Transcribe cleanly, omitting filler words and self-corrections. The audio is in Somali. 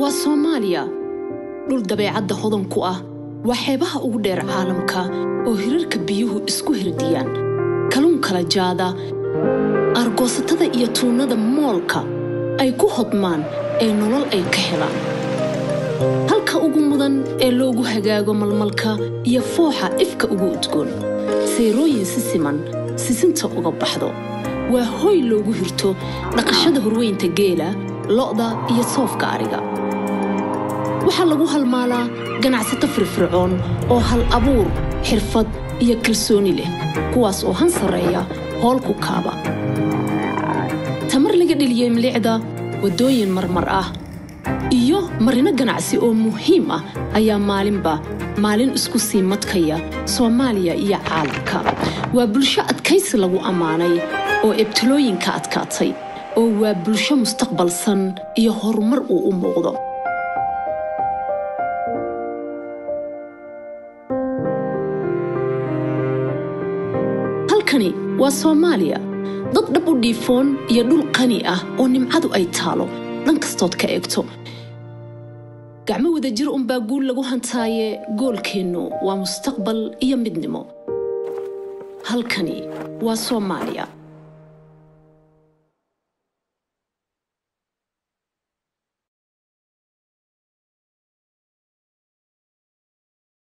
وصوماليا دول dabeecadda hodan ku ah waa xeebaha ugu dheer caalamka oo hirarka biyuhu isku hirdiyaan kalluun kala jaada argoosatada iyo tuunada moolka ay ku hodmaan ee nolol ay ka helaan halka ugu mudan ee loogu hagaago malmalka iyo fooxa ifka ugu udgoon seerooyin si siman sisinta uga baxdo waa hoy loogu hirto dhaqashada horweynta geela lo'da iyo soofka ariga waxa lagu halmaalaa ganacsato firfircoon oo hal abuur xirfad iyo kalsooni leh kuwaas oo han sareeya hool ku kaaba tamar laga dhaliyay milicda wadooyin marmar ah iyo marina ganacsi oo muhiim ah ayaa maalin isku sii madkaya Soomaaliya iyo caalamka waa bulsho adkaysi lagu amaanay oo ibtilooyinka adkaatay oo waa bulsho mustaqbalsan iyo horumar u muuqdo halkani waa Soomaaliya dad dhab u dhiifoon iyo dhul qani ah oo nimcadu ay taalo dhan kastood ka eegto gacmo wada jir baa guul lagu hantaaye goolkeenu waa mustaqbal iyo midnimo halkani waa Soomaaliya